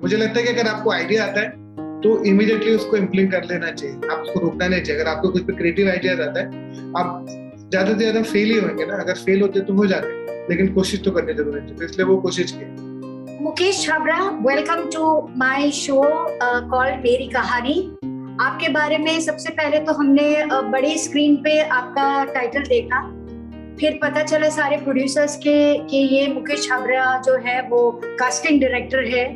मुझे लगता है कि अगर आपको आइडिया आता है तो इमीडिएटली उसको इम्प्लीमेंट कर लेना चाहिए, आपको रोकना नहीं चाहिए। अगर आपको कुछ पे क्रिएटिव आइडिया आता है, आप ज्यादा से ज्यादा फेल ही होंगे ना, अगर फेल होते तो हो जाते, लेकिन कोशिश तो करनी जरूरी है, तो इसलिए वो कोशिश की। Mukesh Chhabra, welcome to my show called Meri Kahani. आपके बारे में सबसे पहले तो हमने बड़े स्क्रीन पे आपका टाइटल देखा, फिर पता चला सारे प्रोड्यूसर्स के कि ये मुकेश छाबड़ा जो है वो कास्टिंग डायरेक्टर है,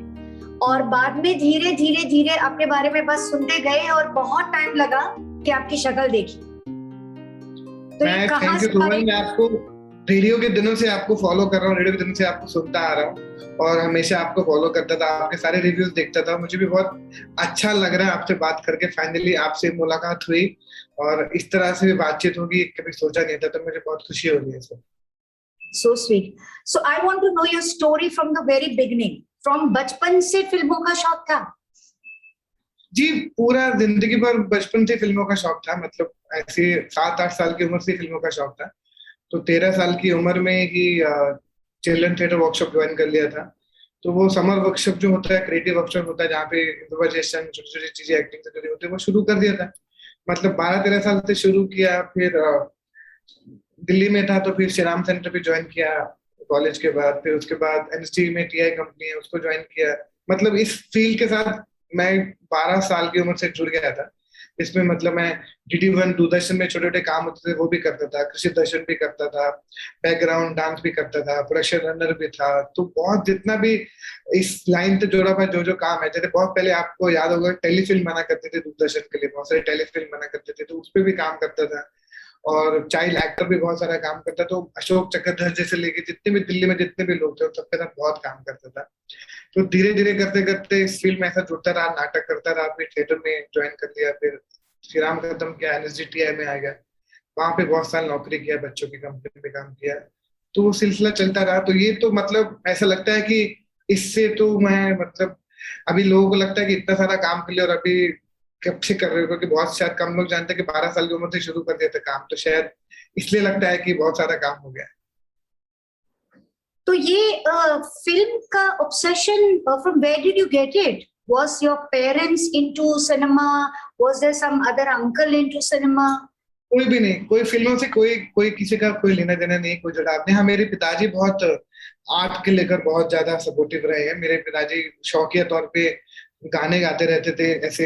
और बाद में धीरे धीरे धीरे आपके बारे में बस सुनते गए और बहुत टाइम लगा कि आपकी शक्ल देखी। तो मैं थैंक यू सो मच। मैं आपको रेडियो के दिनों से आपको फॉलो कर रहा हूँ, रेडियो के दिनों से आपको सुनता आ रहा हूँ और हमेशा आपको फॉलो करता था, आपके सारे रिव्यूज देखता था। मुझे भी बहुत अच्छा लग रहा है आपसे बात करके, फाइनली आपसे मुलाकात हुई और इस तरह से भी बातचीत होगी, कभी सोचा नहीं था, तो मुझे बहुत खुशी हो रही है sir. So sweet. So I want to know your story from the very beginning. From बचपन से फिल्मों का शौक था? जी, पूरा जिंदगी भर बचपन से फिल्मों का शौक था। मतलब ऐसे 7-8 साल की उम्र से फिल्मों का शौक था। तो 13 साल की उम्र में ही चिल्ड्रन थिएटर वर्कशॉप ज्वाइन कर लिया था। तो वो समर वर्कशॉप जो होता है, क्रिएटिव वर्कशॉप होता है, जहाँ पे इम्प्रोवाइजेशन, छोटी छोटी चीजें एक्टिंग से जुड़ी होती है, वो शुरू कर दिया था। मतलब 12-13 साल से शुरू किया। फिर दिल्ली में था तो फिर श्री राम सेंटर पे ज्वाइन किया कॉलेज के बाद। फिर उसके बाद एनएसटी में टीआई कंपनी है, उसको ज्वाइन किया। मतलब इस फील्ड के साथ मैं 12 साल की उम्र से जुड़ गया था। इसमें मतलब मैं DD1 दूरदर्शन में छोटे छोटे काम होते थे वो भी करता था, कृषि दर्शन भी करता था, बैकग्राउंड डांस भी करता था, प्रोडक्शन रनर भी था। तो बहुत जितना भी इस लाइन से जुड़ा हुआ जो जो काम है, जैसे बहुत पहले आपको याद होगा टेलीफिल्म बना करते थे दूरदर्शन के लिए, बहुत सारे टेलीफिल्म बना करते थे, तो उस पर भी काम करता था। और चाइल्ड एक्टर भी बहुत सारा काम करता। तो अशोक चक्रधर जैसे लेके जितने भी दिल्ली में जितने भी लोग थे उन सबके साथ बहुत काम करता था। तो धीरे धीरे करते करते इस फील्ड में ऐसा जुड़ता रहा, नाटक करता रहा, फिर थिएटर में ज्वाइन कर लिया, फिर श्री राम खत्म किया, NSDTI में आ गया, वहां पे बहुत साल नौकरी किया, बच्चों की कंपनी में काम किया। तो वो सिलसिला चलता रहा। तो ये तो मतलब ऐसा लगता है कि इससे तो मैं मतलब अभी लोगों को लगता है कि इतना सारा काम कर लिया और अभी कब से कर रहे हो, क्योंकि बहुत शायद कम लोग जानते हैं कि 12 साल की उम्र से शुरू कर दिया था काम। तो शायद इसलिए लगता है कि बहुत सारा काम हो गया। तो ये फिल्म का obsession from where did you get it? Was your parents into cinema? Was there some other uncle into cinema? कोई भी नहीं, कोई फिल्मों से कोई कोई किसी का कोई लेना देना नहीं, कोई जुड़ाव नहीं। हाँ, मेरे पिताजी बहुत आर्ट के लेकर बहुत ज्यादा सपोर्टिव रहे हैं। मेरे पिताजी शौकिया तौर पे गाने गाते रहते थे, ऐसे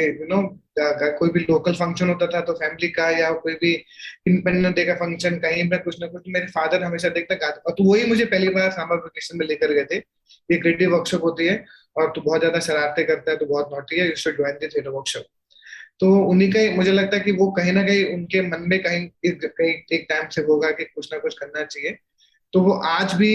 कोई भी लोकल फंक्शन होता था तो फैमिली का, या कोई भी इंडिपेंडेंस डे का फंक्शन, कहीं पे कुछ ना कुछ मेरे फादर हमेशा देखते गाते। और तो वही मुझे पहली बार समर वेकेशन में लेकर गए थे। ये क्रिएटिव वर्कशॉप होती है और तू बहुत ज्यादा शरारतें करता है, तो बहुत नॉटी है, you should join the theatre workshop. तो उन्हीं का मुझे लगता है कि वो कहीं ना कहीं उनके मन में कहीं एक टाइम से होगा कि कुछ ना कुछ करना चाहिए। तो वो आज भी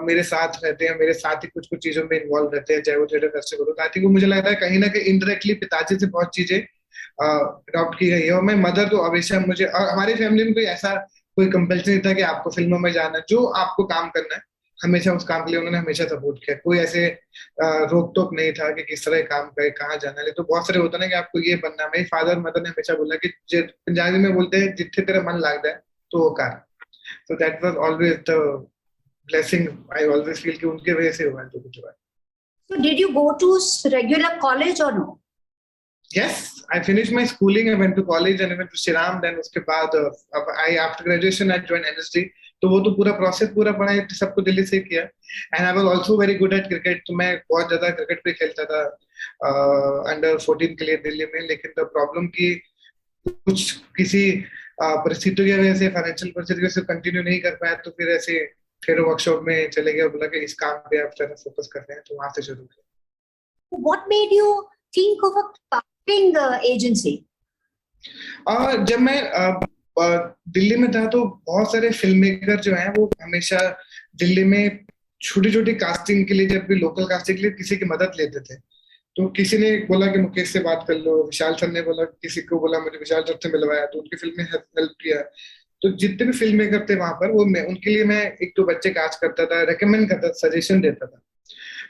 मेरे साथ रहते हैं, मेरे साथ ही कुछ कुछ चीजों में इन्वॉल्व रहते हैं, चाहे वो थिएटर फेस्टिवल हो। तो आई थिंक वो मुझे लगता है कहीं ना कहीं इनडायरेक्टली पिताजी से बहुत चीजें अडॉप्ट की गई है। और मैं मदर तो हमेशा मुझे, और हमारी फैमिली में कोई ऐसा कोई कंपल्सन नहीं था कि आपको फिल्मों में जाना है, जो आपको काम करना है हमेशा उस काम के लिए उन्होंने हमेशा सपोर्ट किया। कोई ऐसे रोक टोक नहीं था कि किस तरह काम करे, कहाँ जाना है। तो बहुत सारे होता ना कि आपको ये बनना है। मेरे फादर मदर ने हमेशा बोला कि पंजाबी में बोलते हैं जिथे तेरा मन लगता है तो वो कर। तो that was always the blessing I always feel कि उनके वजह से हुआ है जो कुछ हुआ है। So did you go to regular college or no? Yes, I finished my schooling. I went to college and I went to Shiram. Then उसके बाद I after graduation I joined NSD. तो वो तो पूरा प्रोसेस पूरा पढ़ाई सबको दिल्ली से किया। And I was also very good at cricket. तो मैं बहुत ज्यादा क्रिकेट भी खेलता था अंडर 14 के लिए दिल्ली में। लेकिन द प्रॉब्लम की कुछ किसी परिस्थितियों की वजह से, फाइनेंशियल परिस्थिति की वजह से कंटिन्यू नहीं कर पाया। तो फिर ऐसे फिर वर्कशॉप में चले गया, बोला कि इस काम पे आप ज्यादा फोकस कर रहे हैं, तो वहां से शुरू किया। What made you think of a casting agency? जब मैं दिल्ली में था तो बहुत सारे फिल्म मेकर जो हैं वो हमेशा दिल्ली में छोटी छोटी कास्टिंग के लिए, जब भी लोकल कास्टिंग के लिए किसी की मदद लेते थे। तो किसी ने बोला कि मुकेश से बात कर लो, विशाल सर ने बोला, किसी को बोला, मुझे विशाल सर से मिलवाया, तो उनकी फिल्म में हेल्प किया। तो जितने भी फिल्म मेकर थे वहां पर, वो मैं उनके लिए मैं एक दो बच्चे कास्ट करता था, रेकमेंड करता था, सजेशन देता था।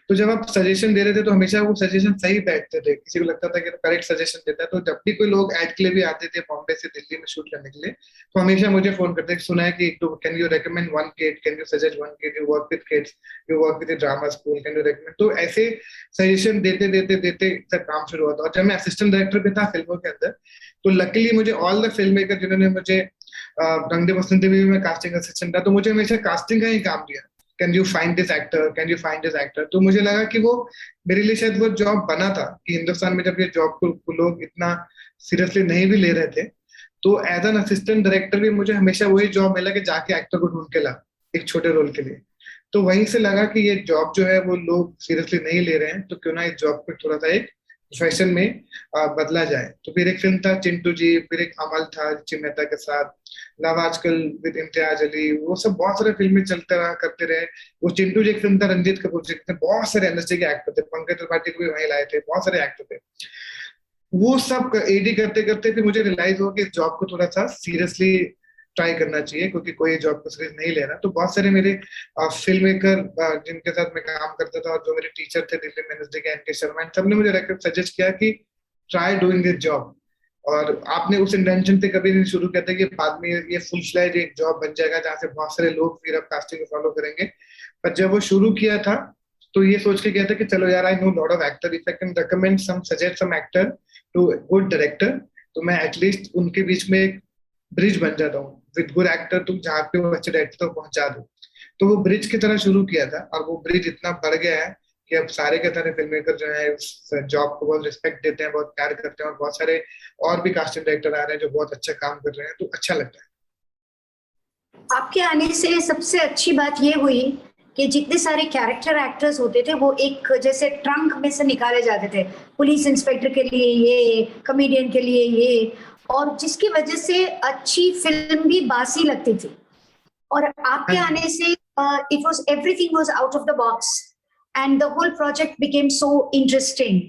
तो जब आप सजेशन दे रहे थे तो हमेशा वो सजेशन सही बैठते थे, किसी को लगता था कि करेक्ट सजेशन देता है। तो जब भी कोई लोग एड के लिए भी आते थे बॉम्बे से दिल्ली में शूट करने के लिए, तो हमेशा मुझे फोन करते, सुना है कि can you recommend one kid, can you suggest one kid, you work with kids, you work with drama school, can you recommend. तो ऐसे सजेशन देते देते देते तक काम शुरू हुआ था। और जब मैं असिस्टेंट डायरेक्टर भी था फिल्मों के अंदर, तो लकीली मुझे ऑल द फिल्म मेकर जिन्होंने मुझे रंग दे बसंती में भी मैं कास्टिंग असिस्टेंट था, तो मुझे हमेशा कास्टिंग का ही काम दिया, can you find this actor, can you find this actor. तो मुझे लगा कि वो मेरे लिए शायद वो जॉब बना था, कि हिंदुस्तान में जब ये जॉब को लोग इतना सीरियसली नहीं भी ले रहे थे, तो एज एन असिस्टेंट डायरेक्टर भी मुझे हमेशा वही जॉब मिला कि जाके एक्टर को ढूंढ के ला एक छोटे रोल के लिए। तो वहीं से लगा कि ये जॉब जो है वो लोग सीरियसली नहीं ले रहे हैं, तो क्यों ना इस जॉब को थोड़ा सा एक प्रोफेशन में बदला जाए। तो फिर एक फिल्म था चिंटू जी, फिर एक अमल था रिची मेहता के साथ, लव आजकल विद इम्तियाज अली, वो सब बहुत सारे फिल्में चलते रहा करते रहे। वो चिंटू जी एक फिल्म था रंजीत कपूर जी, बहुत सारे एनएसडी के एक्टर थे, पंकज त्रिपाठी को भी वहीं लाए थे, बहुत सारे एक्टर थे। वो सब एडी करते करते फिर मुझे रियलाइज हुआ कि इस जॉब को थोड़ा सा सीरियसली ट्राई करना चाहिए, क्योंकि कोई जॉब को सीरियस नहीं ले रहा। तो बहुत सारे मेरे फिल्म मेकर जिनके साथ मैं काम करता था और जो मेरे टीचर थे दिल्ली में एनएसडी के, एनके शर्मा, सबने मुझे सजेस्ट किया कि ट्राई डूइंग दिस जॉब। और आपने उस इंटेंशन से कभी नहीं शुरू किया था कि बाद में ये फुल फ्लैज एक जॉब बन जाएगा जहाँ से बहुत सारे लोग फिर अब कास्टिंग को फॉलो करेंगे। पर जब वो शुरू किया था तो ये सोच के किया था कि चलो यार, I know lot of actor, if I can recommend some, suggest some actor to good director, तो मैं एटलीस्ट उनके बीच में एक ब्रिज बन जाता हूँ विद गुड एक्टर, तुम जहाँ पे वो अच्छे डायरेक्टर तक पहुंचा दो। तो वो ब्रिज की तरह शुरू किया था, और वो ब्रिज इतना बढ़ गया है कि अब सारे के सारे फिल्म मेकर जो है उस जॉब को बहुत रिस्पेक्ट देते हैं, बहुत प्यार करते हैं, और बहुत सारे और भी कास्टिंग डायरेक्टर आ रहे हैं जो बहुत अच्छा काम कर रहे हैं, तो अच्छा लगता है। आपके आने से सबसे अच्छी बात ये हुई कि जितने सारे कैरेक्टर एक्टर्स होते थे वो एक जैसे ट्रंक में से निकाले जाते थे, पुलिस इंस्पेक्टर के लिए ये, कॉमेडियन के लिए ये, और जिसकी वजह से अच्छी फिल्म भी बासी लगती थी। और आपके आने से it was, everything was out of the box and the whole project became so interesting.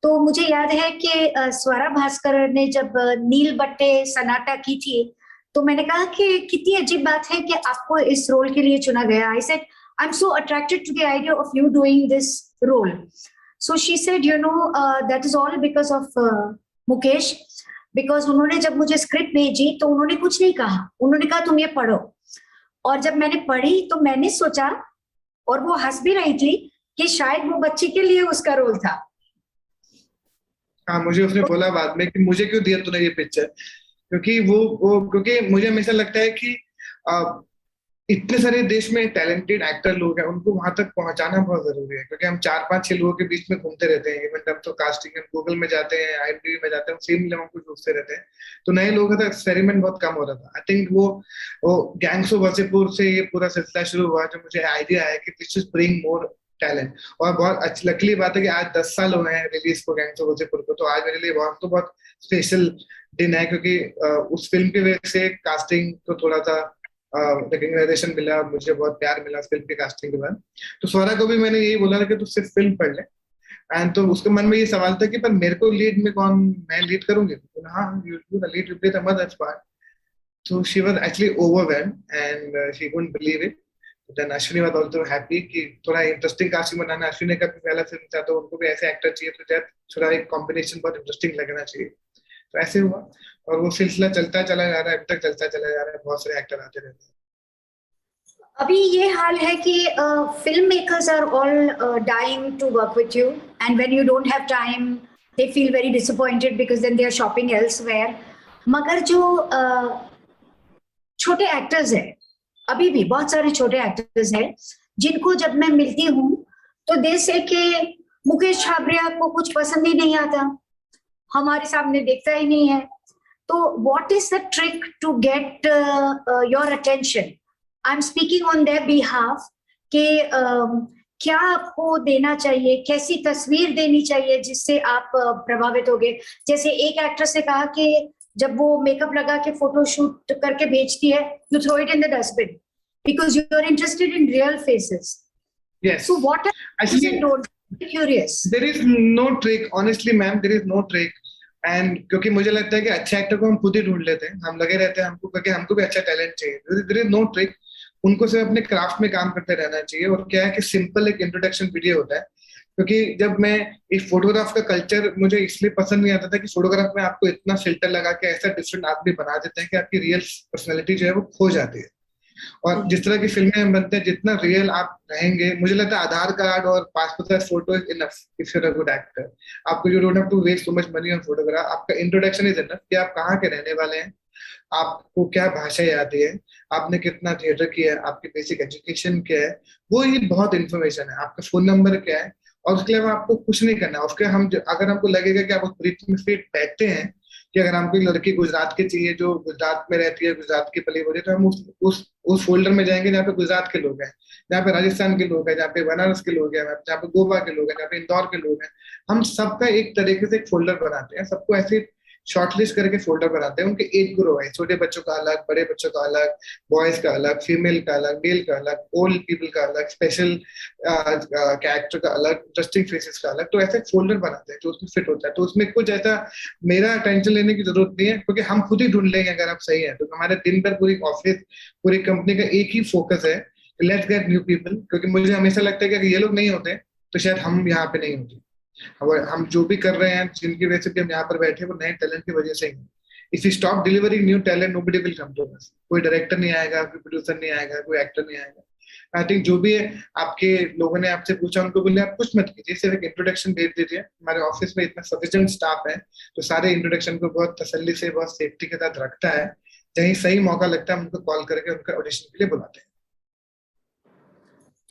तो मुझे याद है कि स्वरा भास्कर ने जब नील बट्टे सन्नाटा की थी, तो मैंने कहा कि कितनी अजीब बात है कि आपको इस रोल के लिए चुना गया। I said I am so attracted to the idea of you doing this role. So she said you know that is all because of Mukesh, because उन्होंने जब मुझे स्क्रिप्ट भेजी तो उन्होंने कुछ नहीं कहा, उन्होंने कहा तुम ये पढ़ो। और जब मैंने पढ़ी तो मैंने सोचा, और वो हंस भी रही थी, कि शायद वो बच्ची के लिए उसका रोल था। हाँ, मुझे उसने बोला बाद में कि मुझे क्यों दिया तूने ये पिक्चर, क्योंकि क्योंकि मुझे हमेशा लगता है कि इतने सारे देश में टैलेंटेड एक्टर लोग हैं, उनको वहां तक पहुंचाना बहुत जरूरी है, क्योंकि हम 4-5-6 लोगों के बीच में घूमते रहते हैं। इवन हम तो कास्टिंग गूगल में जाते हैं, IMDb में जाते हैं, सेम लेवल को ढूंढते रहते हैं, तो नए लोगों का एक्सपेरिमेंट बहुत कम हो रहा था। आई थिंक वो गैंग्स ऑफ वासेपुर से ये पूरा सिलसिला शुरू हुआ, जो मुझे आइडिया है कि this is bring more talent. और बहुत अच्छी लकीली बात है कि आज 10 साल हुए हैं रिलीज को गैंग्स ऑफ वासेपुर को, तो आज मेरे लिए बहुत स्पेशल दिन है, क्योंकि उस फिल्म की वजह से कास्टिंग को थोड़ा सा रिकग्नाइजेशन मिला, मुझे बहुत प्यार मिला फिल्म की कास्टिंग के बाद। तो स्वरा को भी मैंने यही बोला था कि तू सिर्फ फिल्म पढ़ ले, एंड तो उसके मन में ये सवाल था कि पर मेरे को लीड में कौन, मैं लीड करूंगी? तो हाँ, you do the lead, you play the mother's part. So she was actually overwhelmed and she couldn't believe it. Then Ashwini was also happy कि थोड़ा इंटरेस्टिंग कास्टिंग बनाना। अश्विनी का भी पहला फिल्म था, तो उनको भी ऐसे एक्टर चाहिए, तो शायद थोड़ा एक कॉम्बिनेशन बहुत इंटरेस्टिंग लगना चाहिए। तो ऐसे हुआ, और वो सिलसिला चलता चला जा रहा है, अब तक चलता चला जा रहा है, बहुत सारे एक्टर आते रहते हैं। अभी ये हाल है कि filmmakers are all dying to work with you, and when you don't have time they feel very disappointed because then they are shopping elsewhere. मगर जो छोटे एक्टर्स हैं, अभी भी बहुत सारे छोटे एक्टर्स हैं जिनको जब मैं मिलती हूँ तो दे से कि मुकेश छाबरिया को कुछ पसंद ही नहीं आता, हमारे सामने देखता ही नहीं है। तो what is the trick to get your attention? I am speaking on their behalf कि क्या आपको देना चाहिए, कैसी तस्वीर देनी चाहिए जिससे आप प्रभावित होगे। जैसे एक एक्ट्रेस ने कहा कि जब वो मेकअप लगा के फोटो शूट करके भेजती है, you throw it in the dustbin because you are interested in real faces. Yes. So what actually don't curious. There is no trick, honestly ma'am, there is no trick. And क्योंकि मुझे लगता है कि अच्छे actor को हम खुद ही ढूंढ लेते हैं, हम लगे रहते हैं हमको, क्योंकि हमको भी अच्छा टैलेंट चाहिए। There is no trick. उनको सिर्फ अपने क्राफ्ट में काम करते रहना चाहिए। और क्या है कि सिंपल एक इंट्रोडक्शन वीडियो होता है, क्योंकि जब मैं इस फोटोग्राफ का कल्चर मुझे इसलिए पसंद नहीं आता था कि फोटोग्राफ में आपको इतना फिल्टर लगा के ऐसा डिफरेंट आदमी बना देते हैं कि आपकी रियल पर्सनैलिटी जो है वो खो जाती है। और जिस तरह की फिल्में बनते हैं, जितना रियल आप रहेंगे, मुझे लगता है आधार कार्ड और passport size photo is enough if you are a good actor. आपको you don't have to waste so much money on photograph. आपका इंट्रोडक्शन इज इनफ कि आप कहाँ के रहने वाले हैं, आपको क्या भाषाएं आती है, आपने कितना थिएटर किया है, आपकी बेसिक एजुकेशन क्या है, वो ही बहुत इंफॉर्मेशन है। आपका फोन नंबर क्या है, और उसके अलावा आपको कुछ नहीं करना। उसके अगर हमको लगेगा कि आप उस ब्रीफ में फिट बैठते हैं, कि अगर हमको लड़की गुजरात की चाहिए जो गुजरात में रहती है, गुजरात की पली बड़ी, तो हम उस फोल्डर में जाएंगे जहाँ पे गुजरात के लोग हैं, जहाँ पे राजस्थान के लोग हैं, जहाँ पे बनारस के लोग हैं, जहाँ पे गोवा के लोग हैं, जहाँ पे इंदौर के लोग हैं। हम सबका एक तरीके से एक फोल्डर बनाते हैं, सबको ऐसे शॉर्टलिस्ट करके फोल्डर बनाते हैं। उनके एज ग्रुप है, छोटे बच्चों का अलग, बड़े बच्चों का अलग, बॉयज का अलग, फीमेल का अलग, मेल का अलग, ओल्ड पीपल का अलग, स्पेशल कैरेक्टर का अलग, इंटरेस्टिंग फेसेस का अलग। तो ऐसे फोल्डर बनाते हैं जो उसमें फिट होता है। तो उसमें कुछ ऐसा मेरा टेंशन लेने की जरूरत नहीं है, क्योंकि हम खुद ही ढूंढ लेंगे अगर आप सही है तो। हमारे दिन भर पूरी ऑफिस, पूरी कंपनी का एक ही फोकस है, लेट्स गेट न्यू पीपल। क्योंकि मुझे हमेशा लगता है कि अगर ये लोग नहीं होते तो शायद हम यहाँ पे नहीं होते। हम जो भी कर रहे हैं, जिनकी वजह से भी हम यहाँ पर बैठे, वो नए टैलेंट की वजह से ही। If you stop delivering new talent, nobody will come to us. कोई डायरेक्टर नहीं आएगा, कोई प्रोड्यूसर नहीं आएगा, कोई एक्टर नहीं आएगा। आई थिंक जो भी है, आपके लोगों ने आपसे पूछा, उनको बोले आप कुछ मत कीजिए, सिर्फ एक इंट्रोडक्शन भेज दीजिए। हमारे ऑफिस में इतना सफिशिएंट स्टाफ है तो सारे इंट्रोडक्शन को बहुत तसल्ली से, बहुत सेफ्टी के साथ रखता है। कहीं सही मौका लगता है, हम उनको कॉल करके उनका ऑडिशन के लिए बुलाते हैं।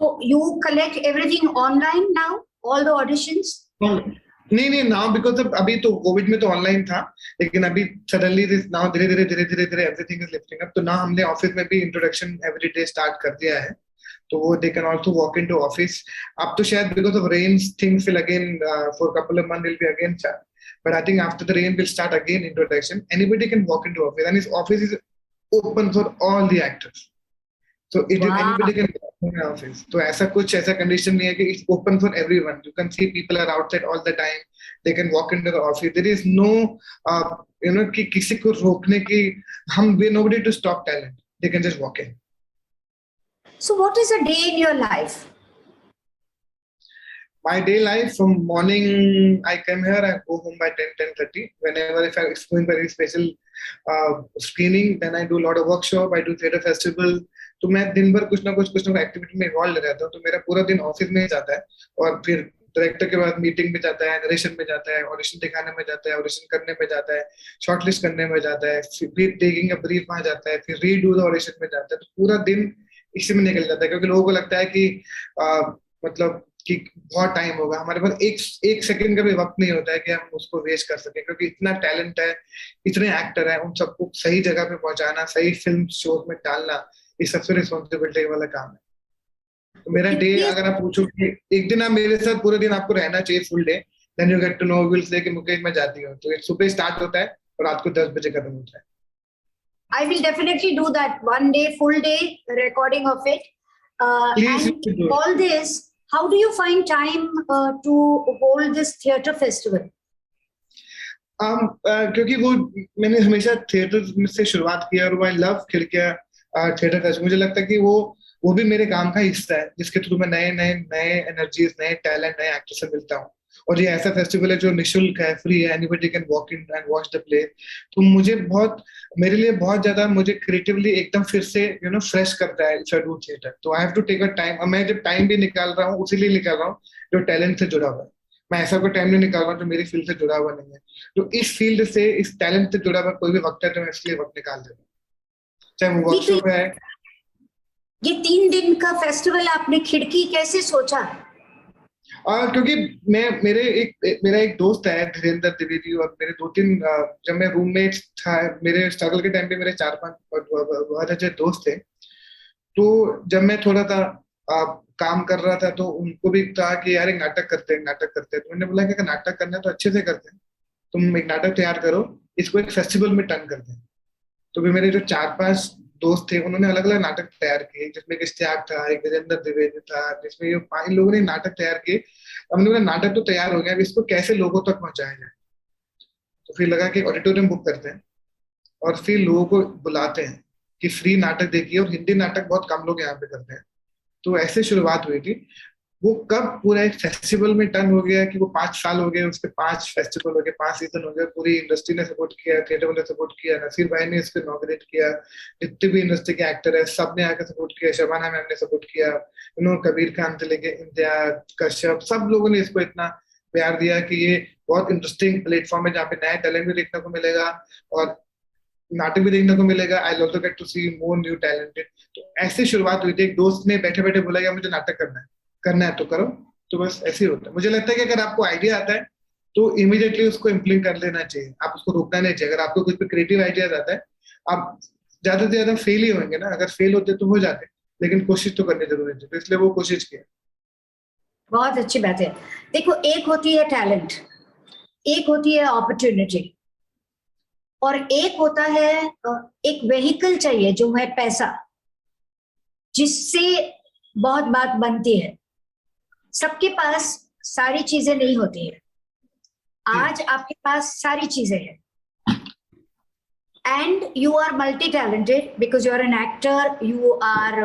So you collect everything online now, all the auditions? नहीं नहीं, नाउ बिकॉज अभी तो कोविड में तो ऑनलाइन था, लेकिन अभी सडनली नाउ धीरे धीरे एवरीथिंग इज लिफ्टिंग अप। तो ना हमने ऑफिस में भी इंट्रोडक्शन एवरी डे स्टार्ट कर दिया है, तो वो they can also walk into office. अब तो शायद because of rain things will again for couple of month will be again start, but I think after the rain will start again introduction. Anybody can walk into office and this office is open for all the actors. So it is anybody can walk in my office. तो ऐसा condition नहीं है कि it's open for everyone. You can see people are outside all the time. They can walk into the office. There is no कि किसी को रोकने की, nobody to stop talent. They can just walk in. So what is a day in your life? My day life, from morning I come here, I go home by 10:30. Whenever if I'm going very special screening, then I do a lot of workshop. I do theatre festival. तो मैं दिन भर कुछ ना कुछ activity में involve रहता हूँ। तो मेरा पूरा दिन ऑफिस में ही जाता है, और फिर डायरेक्टर के बाद मीटिंग में जाता है, नरेशन में जाता है, ऑडिशन दिखाने में जाता है, ऑडिशन करने में जाता है, शॉर्टलिस्ट करने में जाता है, फिर टेकिंग अ ब्रीफ वहां जाता है, फिर रीडू द ऑडिशन में जाता है। तो पूरा दिन इसी में निकल जाता है, क्योंकि लोगों को लगता है कि मतलब कि बहुत टाइम होगा। हमारे पास एक सेकंड का भी वक्त नहीं होता है कि हम उसको वेस्ट कर सकें, क्योंकि इतना टैलेंट है, इतने एक्टर हैं, उन सबको सही जगह पे पहुंचाना, सही फिल्म शो में डालना, ये सबसे रिस्पॉन्सिबिलिटी वाला काम है। तो मेरा डे, अगर आप पूछो कि एक दिन आप मेरे साथ पूरे दिन आपको रहना चाहिए full day, then you get to know, will say कि मुकेश मैं जाती हूँ। तो सुबह स्टार्ट होता है और रात को 10 बजे खत्म होता है। I will definitely do that one day, full day recording of it. And all this, how do you find time to hold this theatre festival? क्योंकि वो मैंने हमेशा थिएटर से शुरुआत किया, और आई लव खिड़कियां थिएटर फेस्टिवल। मुझे लगता है कि वो भी मेरे काम का हिस्सा है, जिसके थ्रू मैं नए एनर्जीज, नए टैलेंट, नए एक्टर से मिलता हूँ। और ये ऐसा फेस्टिवल है जो निशुल्क है, फ्री है, anybody can walk in and watch the play. तो मेरे लिए बहुत ज्यादा, मुझे क्रिएटिवली एकदम फिर से फ्रेश करता है इफ आई डू थिएटर। तो I have to take a time, और मैं जब टाइम भी निकाल रहा हूँ उसी लिए निकाल रहा हूँ जो टैलेंट से जुड़ा हुआ है। मैं ऐसा कोई टाइम नहीं निकाल रहा हूँ जो मेरी फील्ड से जुड़ा हुआ नहीं है। तो इस फील्ड से, इस टैलेंट से जुड़ा हुआ कोई भी वक्त है तो मैं इसलिए वक्त निकाल देता हूँ, चाहे वो वर्कशॉप है। ये 3 दिन का फेस्टिवल आपने खिड़की कैसे सोचा? क्योंकि मेरा एक दोस्त है धीरेन्द्र द्विवेदी, और मेरे 2-3 जब मैं रूममेट था, मेरे स्ट्रगल के टाइम पे मेरे 4-5 बहुत अच्छे दोस्त थे। तो जब मैं थोड़ा सा काम कर रहा था, तो उनको भी कहा कि यार एक नाटक करते हैं। तो मैंने बोला कि अगर नाटक करना है तो अच्छे से करते हैं, तुम एक नाटक तैयार करो, इसको एक फेस्टिवल में टर्न करते हैं। तो भी मेरे जो 4-5 दोस्त थे, उन्होंने अलग अलग नाटक तैयार किए, जिसमें एक इश्तियाक था, एक धीरेन्द्र द्विवेदी था, जिसमें ये 5 लोगों ने नाटक तैयार किए। अब हमने बोला नाटक तो तैयार हो गया, अब इसको कैसे लोगों तक पहुंचाया जाए। तो फिर लगा कि ऑडिटोरियम बुक करते हैं और फिर लोगों को बुलाते हैं कि फ्री नाटक देखिए। और हिंदी नाटक बहुत कम लोग यहाँ पे करते हैं, तो ऐसे शुरुआत हुई थी। वो कब पूरा एक फेस्टिवल में टर्न हो गया कि वो 5 साल हो गए, उसके 5 फेस्टिवल हो गए, 5 सीजन हो गए, पूरी इंडस्ट्री ने सपोर्ट किया, थिएटर ने सपोर्ट किया, नसीर भाई ने इसको इनॉग्रेट किया, जितने भी इंडस्ट्री के एक्टर है सब ने आकर सपोर्ट किया, शबाना मैम ने सपोर्ट किया, कबीर खान से लेके इम्तियाज, कश्यप, सब लोगों ने इसको इतना प्यार दिया कि ये बहुत इंटरेस्टिंग प्लेटफॉर्म है जहाँ पे नया टैलेंट भी देखने को मिलेगा और नाटक भी देखने को मिलेगा। I also get to see more new talented. तो ऐसे शुरुआत हुई थी, एक दोस्त ने बैठे बैठे बोला कि मुझे नाटक करना है तो करो। तो बस ऐसे ही होता है। मुझे लगता है कि अगर आपको आइडिया आता है तो इमीडिएटली उसको इम्प्लीमेंट कर लेना चाहिए, आप उसको रोकना नहीं चाहिए। अगर आपको कुछ भी क्रिएटिव आइडियाज आता है, आप ज्यादा से ज्यादा फेल ही होंगे ना, अगर फेल होते तो हो जाते, लेकिन कोशिश तो करनी जरूरी थी, तो इसलिए वो कोशिश किया। बहुत अच्छी बात है। देखो, एक होती है टैलेंट, एक होती है अपॉर्चुनिटी, और एक होता है एक व्हीकल चाहिए जो है पैसा, जिससे बहुत बात बनती है। सबके पास सारी चीजें नहीं होती है। आज आपके पास सारी चीजें हैं, and you are multi-talented because you are an actor, you are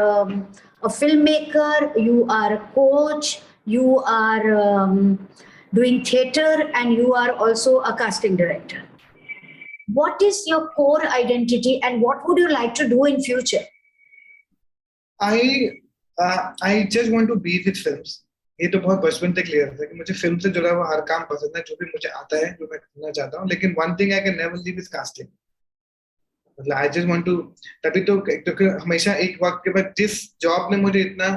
a filmmaker, you are a coach, you are doing theater, and you are also a casting director. What is your core identity and what would you like to do in future? I just want to be with films. ये तो बहुत बचपन से clear था कि मुझे film से जुड़ा हुआ हर काम पसंद है, जो भी मुझे आता है, जो मैं करना चाहता हूँ। लेकिन one thing I can never leave is casting. मतलब आई जस्ट वांट टू, तभी तो क्योंकि हमेशा एक वक्त के बाद जिस जॉब ने मुझे इतना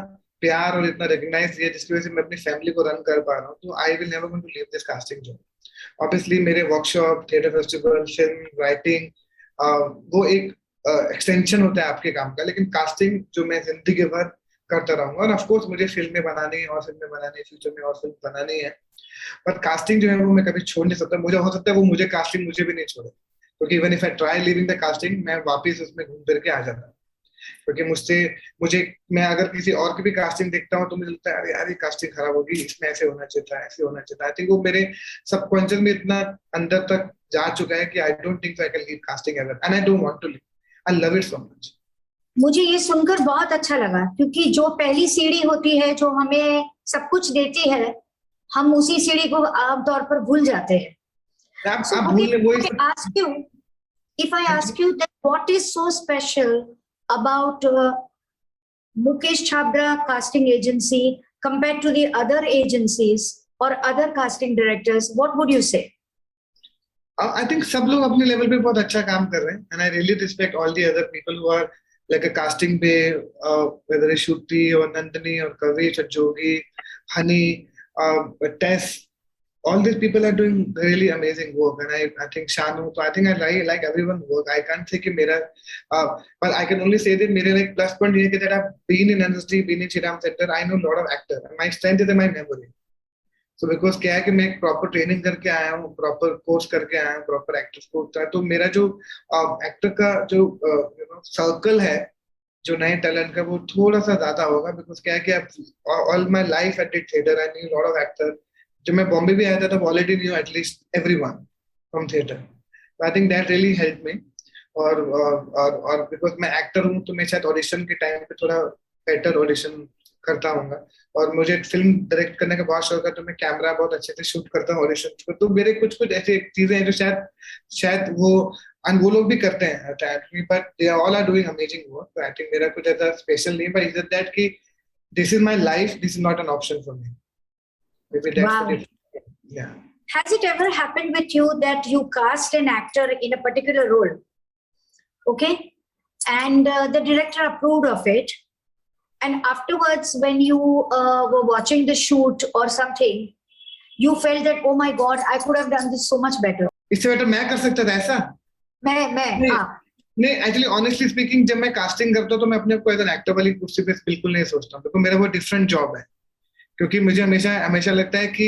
प्यार और इतना रिकग्नाइज दिया, जिसकी वजह से मैं अपनी फैमिली को रन कर पा रहा हूँ, तो I will never going to leave this casting job. Obviously मेरे workshop, theatre festival, film writing, वो एक एक्सटेंशन होता है आपके काम का, लेकिन कास्टिंग जो मैं जिंदगी भर करता रहूंगा। और ऑफ कोर्स मुझे फिल्में बनानी है और फिल्में बनानी है, फ्यूचर में और फिल्म बनानी है, पर कास्टिंग जो है वो मैं कभी छोड़ नहीं सकता। मुझे हो सकता है वो मुझे कास्टिंग मुझे भी नहीं छोड़े, क्योंकि even if I try living the casting, मैं वापस उसमें घूम फिर के आ जाता हूँ। क्योंकि मुझे मैं अगर किसी और की भी कास्टिंग देखता हूँ तो मुझे लगता है अरे यार ये कास्टिंग खराब होगी, इसमें ऐसे होना चाहिए था, ऐसे होना चाहिए था। आई थिंक वो मेरे सबकॉन्शियस में इतना अंदर तक जा चुका है कि I don't think I can leave casting ever, and I don't want to leave. I love it so much. मुझे ये सुनकर बहुत अच्छा लगा, क्योंकि जो पहली सीढ़ी होती है जो हमें सब कुछ देती है, हम उसी सीढ़ी को आमतौर पर भूल जाते हैं। So, okay, if I ask you that what is so special about Mukesh Chhabra casting agency compared to the other agencies or other casting directors, what would you say? I think सब लोग अपने level पे बहुत अच्छा काम कर रहे हैं, and I really respect all the other people who are like a casting पे, whether it's Shruti or Nandini or Kavish or Jogi, Honey, Tess. All these people are doing really amazing work, and I think Shanu. So I think I like everyone's work. I can't say कि मेरा, but I can only say that मेरे like plus point ये कि that I've been in industry, been in Shriram Center. I know a lot of actors. My strength is in my memory. So because क्या है कि मैं एक proper training करके आया हूँ, proper course करके आया हूँ, proper actors को, तो मेरा जो actor का जो circle है, जो नए टैलेंट का, वो थोड़ा सा ज्यादा होगा। बिकॉज क्या है कि all my life I did theater. I knew a lot of actors. जब मैं बॉम्बे भी आया था तो already knew at least everyone from theatre. I think that really help me. और बिकॉज मैं एक्टर हूँ तो मैं शायद ऑडिशन के टाइम पे थोड़ा बेटर ऑडिशन करता हूँगा। और मुझे फिल्म डायरेक्ट करने का बहुत शौक है, तो मैं कैमरा बहुत अच्छे से शूट करता हूँ ऑडिशन को। तो मेरे कुछ कुछ ऐसी चीजें हैं जो शायद वो लोग भी करते हैं, but they all are doing amazing work. I think मेरा कुछ ऐसा स्पेशल नहीं, बट इज दैट कि this is my life, this is not an option for me. Wow. Yeah. Has it ever happened with you that you cast an actor in a particular role, okay, and the director approved of it, and afterwards when you were watching the shoot or something, you felt that oh my god, I could have done this so much better? इससे better मैं कर सकता था ऐसा? मैं नहीं, actually honestly speaking, जब मैं कास्टिंग करता हूँ तो मैं अपने को एज एन एक्टर वाली कुर्सी पे बिल्कुल नहीं सोचता हूँ, क्योंकि मेरा वो डिफरेंट जॉब है। क्योंकि मुझे हमेशा लगता है कि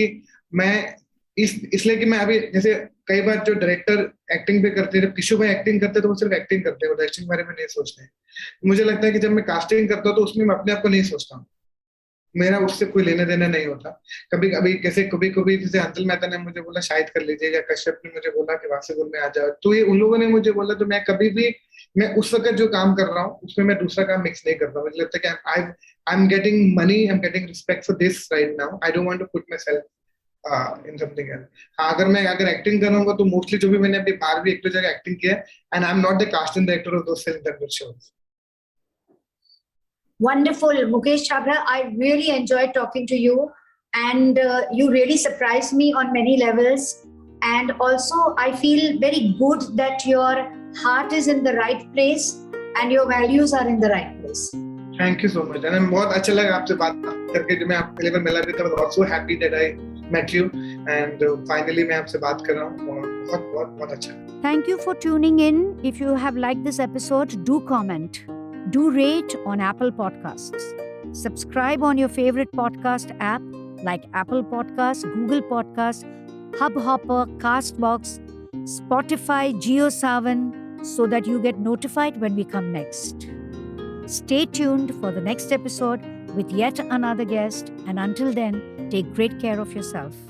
मैं इसलिए कि मैं अभी जैसे कई बार जो डायरेक्टर एक्टिंग पे करते हैं, जब किशोर भाई एक्टिंग करते हैं तो वो सिर्फ एक्टिंग करते हैं, वो डायरेक्शन के बारे में नहीं सोचते हैं। मुझे लगता है कि जब मैं कास्टिंग करता हूँ तो उसमें मैं अपने आप को नहीं सोचता हूँ। मेरा उससे कोई लेना देना नहीं होता। कभी कभी कैसे कभी कभी जैसे अंतल मेहता ने मुझे बोला शाहिद कर लीजिए, या कश्यप ने मुझे बोला कि वासेपुर में आ जाओ, तो ये उन लोगों ने मुझे बोला, तो मैं कभी भी, मैं उस वक्त जो काम कर रहा हूँ उसमें मैं दूसरा काम मिक्स नहीं करता। मुझे लगता है कि I am getting money, I am getting respect for this right now, I don't want to put myself in something else. हाँ, अगर एक्टिंग करूंगा तो मोस्टली जो भी मैंने अभी बाहर भी एक दो जगह एक्टिंग किया है, and I am not the casting director of those film that shows. Wonderful, Mukesh Chabra. I really enjoyed talking to you, and you really surprised me on many levels. And also, I feel very good that your heart is in the right place and your values are in the right place. Thank you so much, and बहुत अच्छा लगा आपसे बात करके। जो मैं आपको पहली बार मिला भी था, बहुत so happy that I met you, and finally मैं आपसे बात कर रहा हूँ, और बहुत बहुत बहुत अच्छा। Thank you for tuning in. If you have liked this episode, do comment. Do rate on Apple Podcasts. Subscribe on your favorite podcast app like Apple Podcasts, Google Podcasts, Hubhopper, Castbox, Spotify, JioSaavn, so that you get notified when we come next. Stay tuned for the next episode with yet another guest, and until then, take great care of yourself.